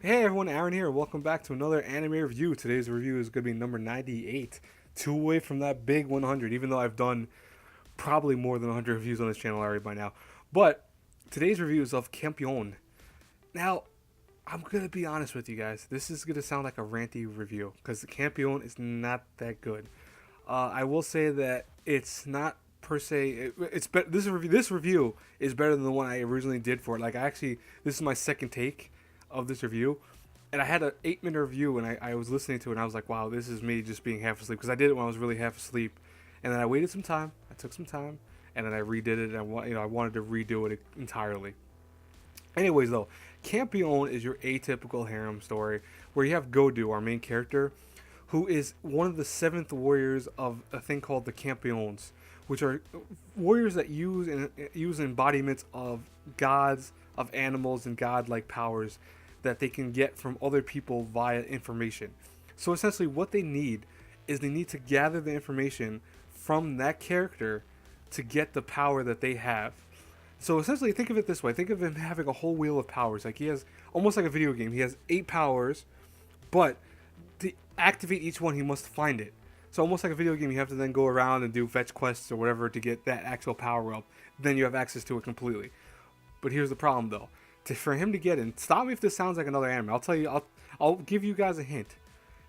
Hey everyone, Aaron here. Welcome back to another anime review. Today's review is going to be number 98. Two away from that big 100, even though I've done probably more than 100 reviews on this channel already by now. But today's review is of Campione. Now, I'm going to be honest with you guys. This is going to sound like a ranty review because Campione is not that good. I will say that it's not per se. This review is better than the one I originally did for it. This is my second take of this review, and I had an 8-minute review, and I was listening to it, and I was like, wow, this is me just being half asleep because I did it when I was really half asleep, and then I waited some time. I took some time, and then I redid it, and I wanted to redo it entirely. Anyways, though, Campione is your atypical harem story where you have Godu, our main character, who is one of the seventh warriors of a thing called the Campiones, which are warriors that use embodiments of gods, of animals, and godlike powers that they can get from other people via information. So essentially, what they need is they need to gather the information from that character to get the power that they have. So essentially, think of it this way: think of him having a whole wheel of powers. Like he has almost like a video game. He has 8 powers, but to activate each one, he must find it. So almost like a video game, you have to then go around and do fetch quests or whatever to get that actual power up. Then you have access to it completely. But here's the problem, though: for him to get in, stop me if this sounds like another anime. I'll tell you. I'll give you guys a hint.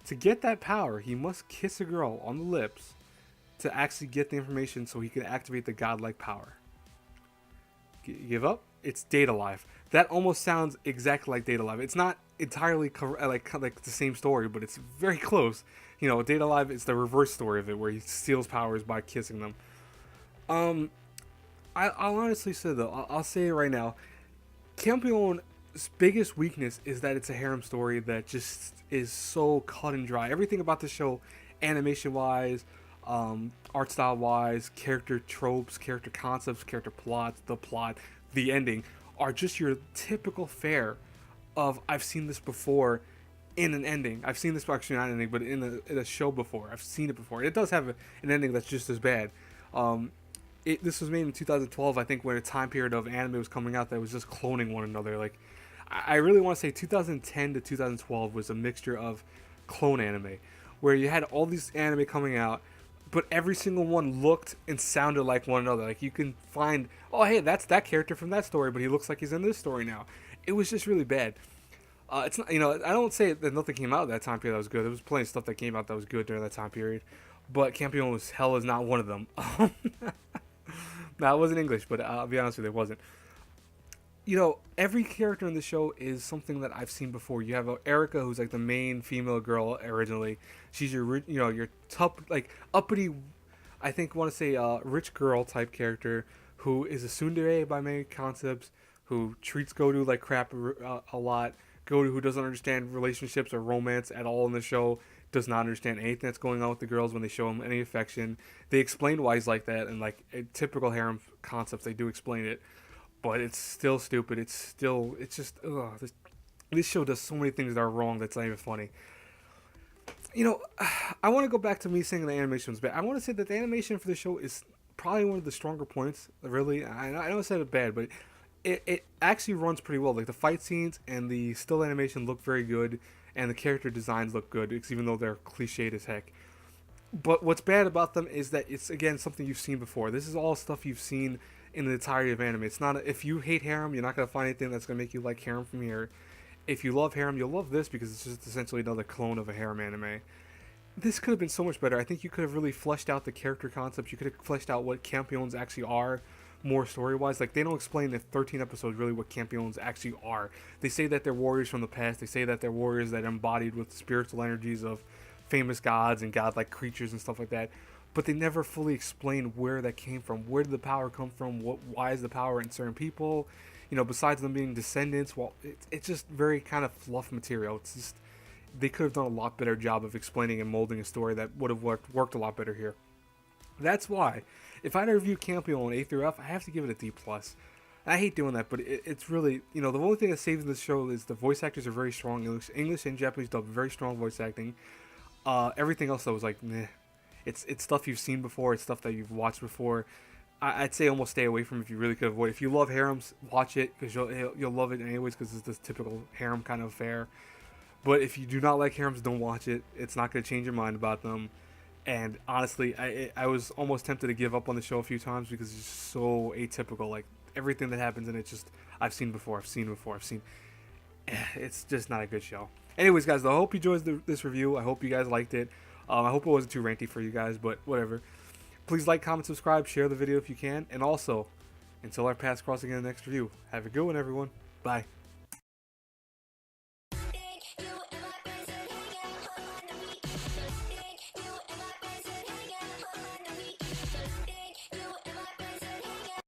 To get that power, he must kiss a girl on the lips to actually get the information, so he can activate the godlike power. Give up? It's Data Life. That almost sounds exactly like Data Life. It's not entirely like the same story, but it's very close. Data Life is the reverse story of it, where he steals powers by kissing them. Um, I'll honestly say though, I'll say it right now. Campione's biggest weakness is that it's a harem story that just is so cut and dry. Everything about the show, animation wise, art style wise, character tropes, character concepts, character plots, the plot, the ending, are just your typical fare of I've seen this before in an ending. I've seen this actually not an ending, but in a show before. I've seen it before. It does have an ending that's just as bad. Um, this was made in 2012, I think, when a time period of anime was coming out that was just cloning one another. Like, I really want to say 2010 to 2012 was a mixture of clone anime, where you had all these anime coming out, but every single one looked and sounded like one another. Like you can find, oh hey, that's that character from that story, but he looks like he's in this story now. It was just really bad. It's not, I don't say that nothing came out of that time period that was good. There was plenty of stuff that came out that was good during that time period, but Campione was hell is not one of them. No, it wasn't English, but I'll be honest with you, it wasn't. Every character in the show is something that I've seen before. You have Erica, who's like the main female girl originally. She's your top, like uppity, I think want to say rich girl type character who is a tsundere by many concepts, who treats Godu like crap a lot. Godu, who doesn't understand relationships or romance at all in the show, does not understand anything that's going on with the girls when they show him any affection. They explain why he's like that, and like typical harem concepts, they do explain it, but it's still stupid. It's just, ugh. This show does so many things that are wrong that's not even funny. You know, I want to go back to me saying the animation was bad. I want to say that the animation for the show is probably one of the stronger points. Really, I don't say it bad, but it actually runs pretty well. Like the fight scenes and the still animation look very good, and the character designs look good, even though they're cliched as heck. But what's bad about them is that it's again something you've seen before. This is all stuff you've seen in the entirety of anime. It's not if you hate harem, you're not gonna find anything that's gonna make you like harem from here. If you love harem, you'll love this because it's just essentially another clone of a harem anime. This could have been so much better. I think you could have really fleshed out the character concepts. You could have fleshed out what Campiones actually are more story wise. Like they don't explain in 13 episodes really what Campiones actually are. They say that they're warriors from the past. They say that they're warriors that are embodied with spiritual energies of famous gods and godlike creatures and stuff like that. But they never fully explain where that came from. Where did the power come from? Why is the power in certain people? Besides them being descendants, well, it's just very kind of fluff material. It's just they could have done a lot better job of explaining and molding a story that would have worked a lot better here. That's why, if I had to review Campione A through F, I have to give it a D plus. I hate doing that, but it's really the only thing that saves this show is the voice actors are very strong. English and Japanese dub, very strong voice acting. Everything else though was like, meh. It's stuff you've seen before. It's stuff that you've watched before. I'd say almost stay away from it if you really could avoid it. If you love harems, watch it because you'll love it anyways because it's this typical harem kind of affair. But if you do not like harems, don't watch it. It's not going to change your mind about them. And honestly, I was almost tempted to give up on the show a few times because it's just so atypical. Like everything that happens in it, just I've seen before. I've seen before. I've seen. It's just not a good show. Anyways, guys, I hope you enjoyed this review. I hope you guys liked it. I hope it wasn't too ranty for you guys, but whatever. Please like, comment, subscribe, share the video if you can. And also, until our paths cross again in the next review, have a good one, everyone. Bye.